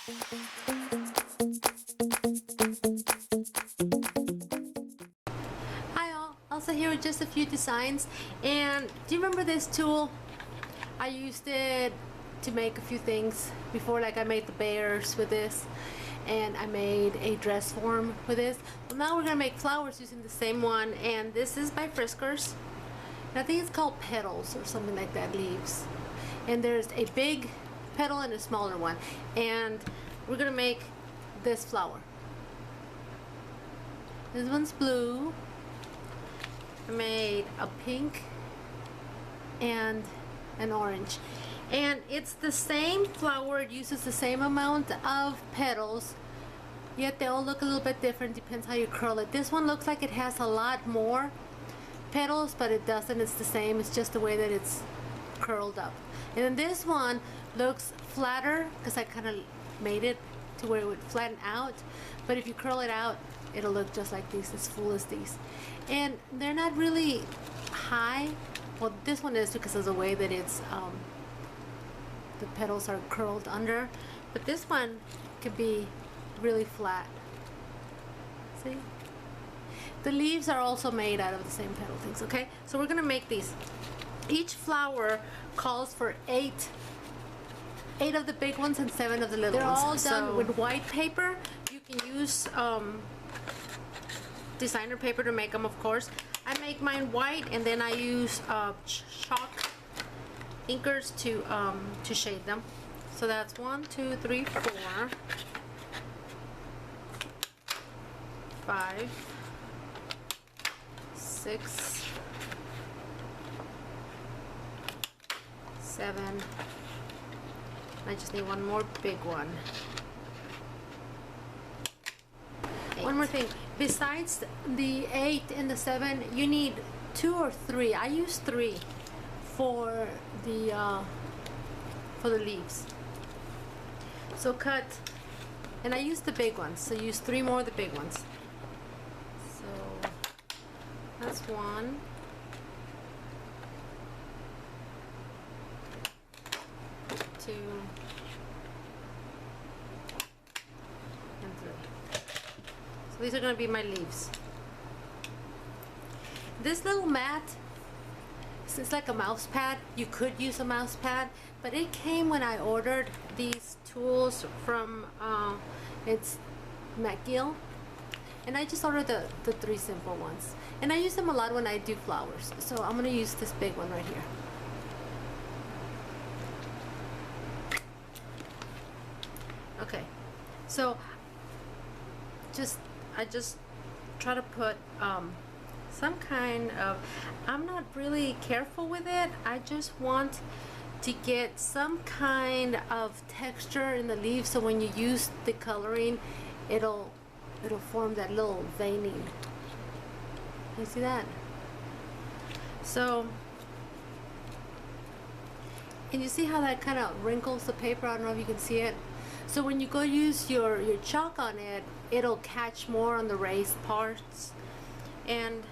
Hi all, Elsa here with Justafew Designs. And do you remember this tool? I used it to make a few things before, like I made the bears with this, and I made a dress form with this. Well, now we're gonna make flowers using the same one, and this is by Friskers. And I think it's called Petals or something like that, leaves. And there's a big petal and a smaller one, and we're gonna make this flower. This one's blue. I made a pink and an orange, and it's the same flower. It uses the same amount of petals, yet they all look a little bit different, depends how you curl it. This one looks like it has a lot more petals, but it doesn't. It's the same, it's just the way that it's curled up. And then this one looks flatter because I kind of made it to where it would flatten out, but if you curl it out, it'll look just like these, as full as these. And they're not really high. Well, this one is because of the way that it's the petals are curled under, but this one could be really flat. See? The leaves are also made out of the same petal things. Okay, so we're gonna make these. Each flower calls for eight of the big ones and 7 of the little ones. They're all done with white paper. You can use designer paper to make them, of course. I make mine white, and then I use chalk inkers to shade them. So that's 1, 2, 3, 4, 5, 6, 7. I just need one more big one. 8. One more thing. Besides the 8 and the 7, you need 2 or 3. I use 3 for the leaves. So cut, and I use the big ones. So use 3 more of the big ones. So that's 1. 2 and 3. So these are going to be my leaves. This little mat, it's like a mouse pad. You could use a mouse pad, but it came when I ordered these tools from it's McGill, and I just ordered the 3 simple ones, and I use them a lot when I do flowers. So I'm going to use this big one right here. Okay, so I just try to put some kind of, I'm not really careful with it. I just want to get some kind of texture in the leaves, so when you use the coloring, it'll form that little veining. You see that? So, and you see how that kind of wrinkles the paper? I don't know if you can see it. So when you go use your chalk on it, it'll catch more on the raised parts, and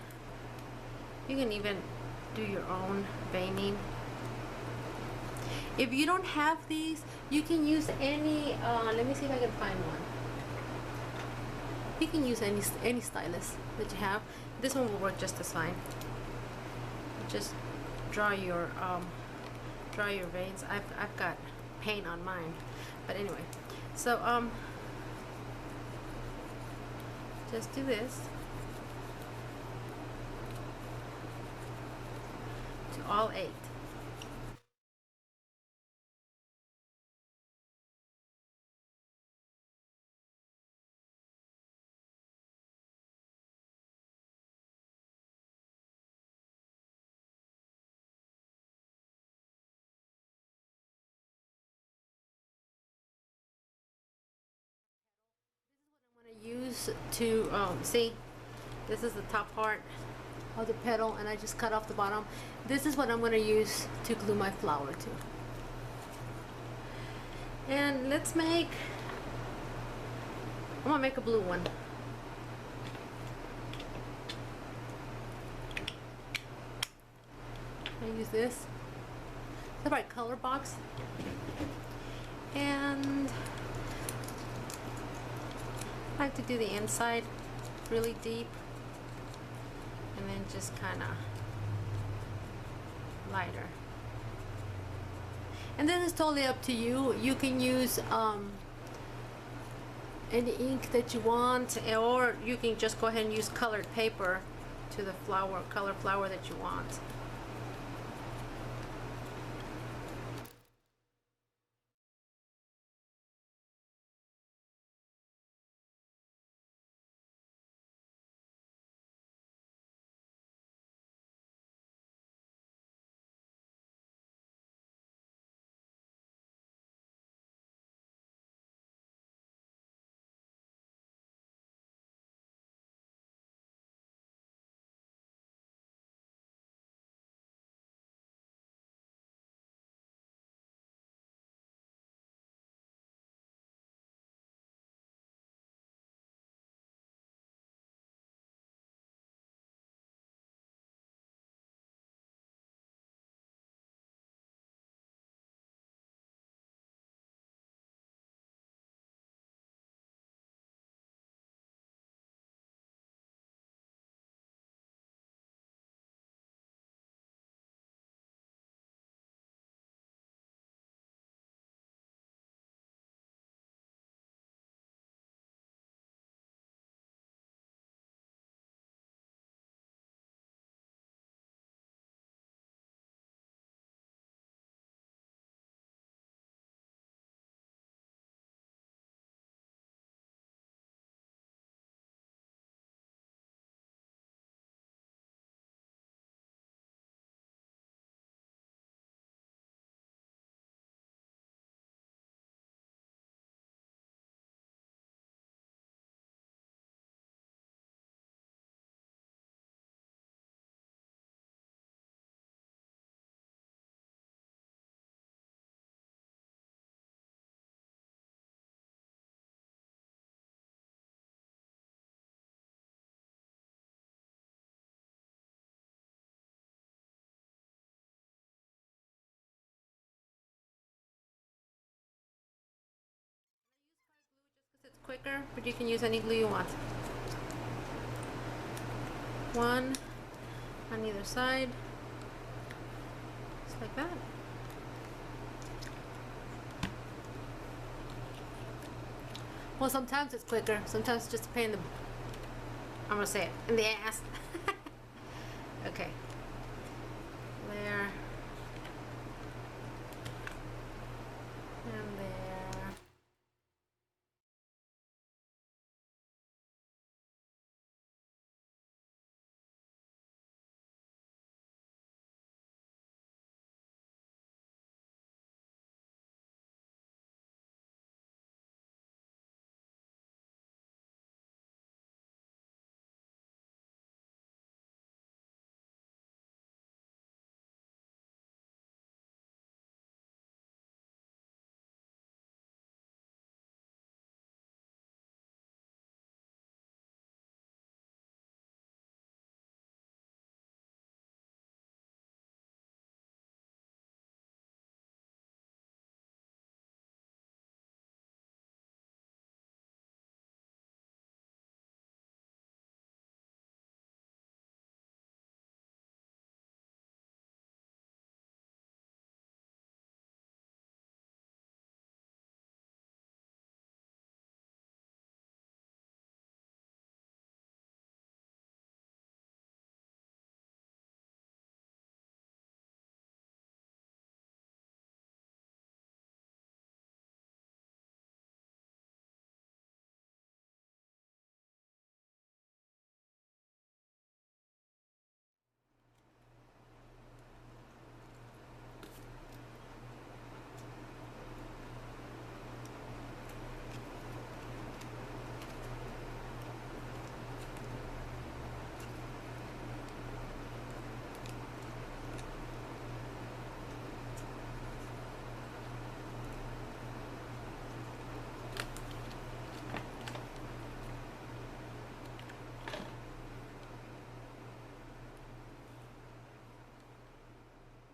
you can even do your own veining. If you don't have these, you can use any, let me see if I can find one. You can use any stylus that you have. This one will work just as fine. Just draw your veins. I've got paint on mine, but anyway. So just do this to all 8. Use to see, this is the top part of the petal, and I just cut off the bottom. This is what I'm going to use to glue my flower to. And let's make, I'm going to make a blue one. I use this. It's my color box. And like to do the inside really deep, and then just kind of lighter. And then it's totally up to you. You can use any ink that you want, or you can just go ahead and use colored paper to the flower, color flower that you want. It's quicker, but you can use any glue you want. One on either side, just like that. Well, sometimes it's quicker, sometimes it's just a pain in the, I'm gonna say it, in the ass. Okay. There. And there.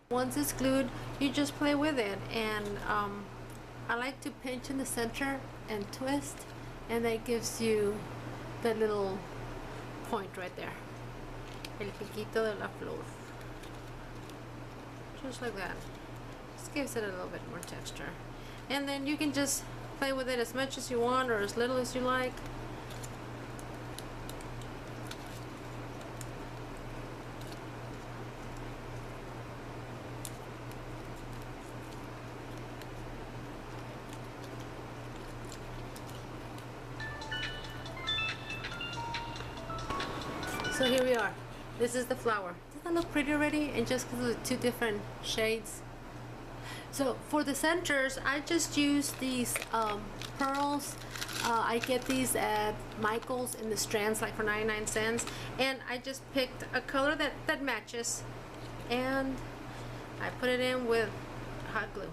Once it's glued, you just play with it, and I like to pinch in the center and twist, and that gives you that little point right there. El piquito de la flor. Just like that. Just gives it a little bit more texture. And then you can just play with it as much as you want or as little as you like. So here we are. This is the flower. Doesn't that look pretty already? And just because of the two different shades. So for the centers, I just use these pearls. I get these at Michael's in the strands, like for 99 cents. And I just picked a color that matches. And I put it in with hot glue.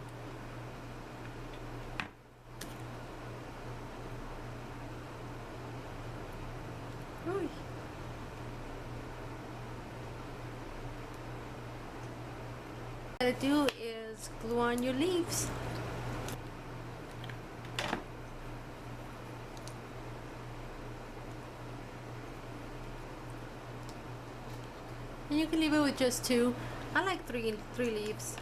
Ooh. What I do is glue on your leaves. And you can leave it with just two. I like three leaves.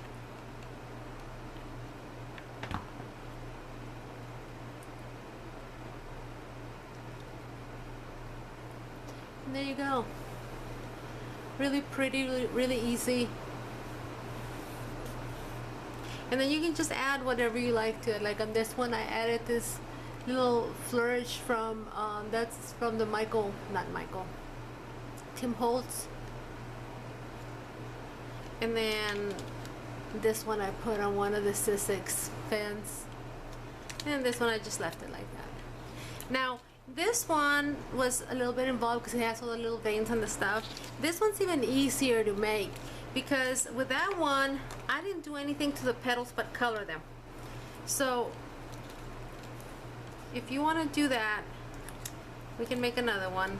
And there you go. Really pretty, really easy. And then you can just add whatever you like to it. Like on this one, I added this little flourish from, that's from the Tim Holtz. And then this one I put on one of the Sissick's fans. And this one I just left it like that. Now, this one was a little bit involved because it has all the little veins and the stuff. This one's even easier to make because with that one, I didn't do anything to the petals but color them. So, if you want to do that, we can make another one.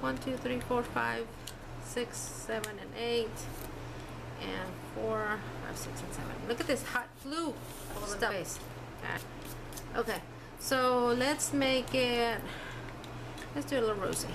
1, 2, 3, 4, 5, 6, 7, and 8. And 4, 5, 6, and 7. Look at this hot glue stuff. Okay, so let's make it, let's do a little rosy.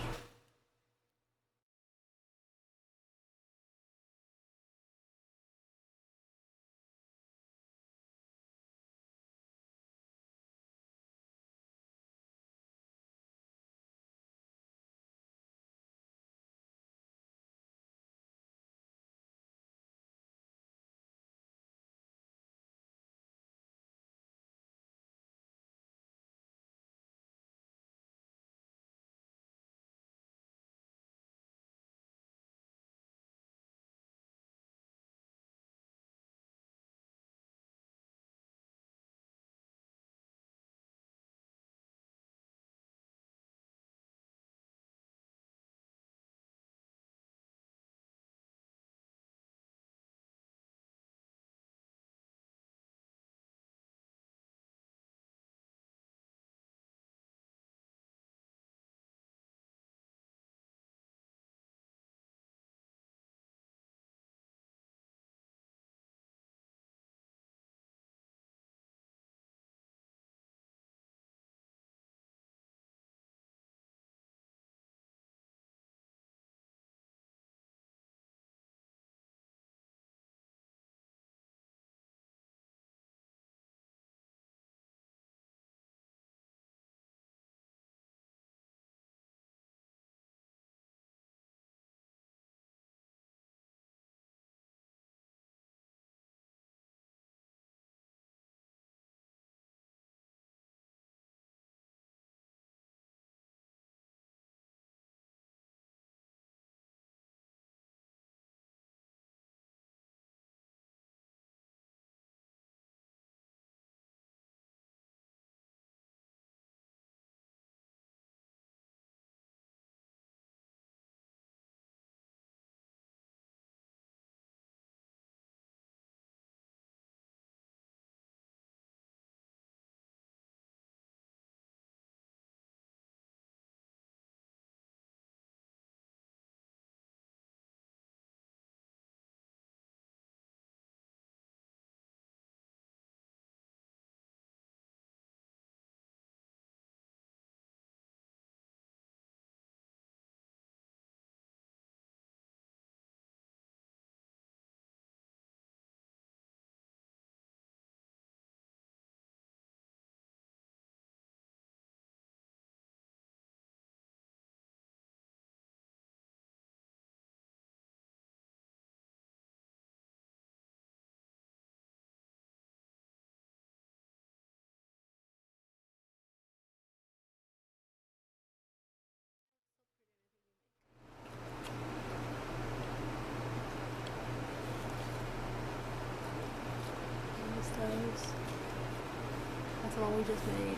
one we just made.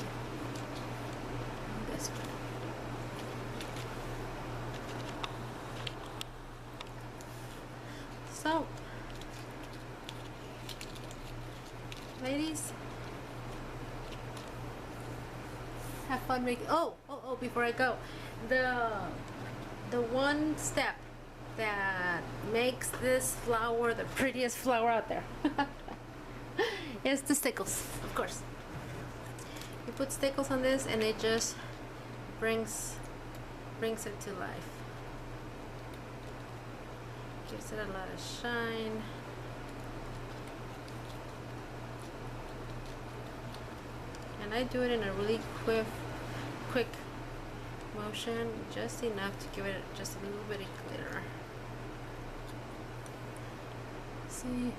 This one. So, ladies, have fun making. Oh, before I go, the one step that makes this flower the prettiest flower out there is the stickles, of course. You put stickles on this and it just brings it to life. Gives it a lot of shine. And I do it in a really quick motion, just enough to give it just a little bit of glitter. See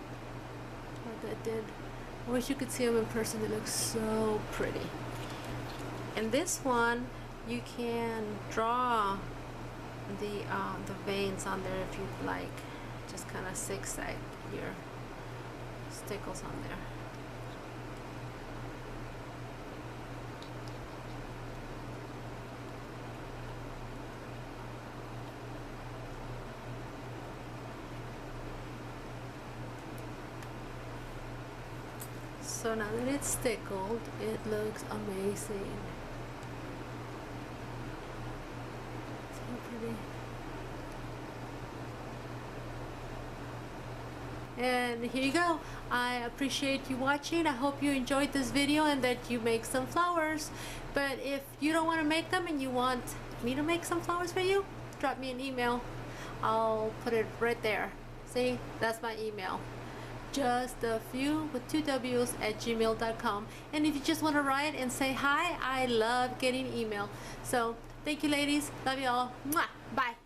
what that did? I wish you could see them in person. They look so pretty. And this one, you can draw the veins on there if you'd like. Just kind of zigzag your stickles on there. So now that it's stickled, it looks amazing. So pretty. And here you go. I appreciate you watching. I hope you enjoyed this video and that you make some flowers. But if you don't want to make them and you want me to make some flowers for you, drop me an email. I'll put it right there. See, that's my email. Justafew with 2 W's at gmail.com. And if you just want to write and say hi, I love getting email. So thank you, ladies. Love you all. Mwah. Bye.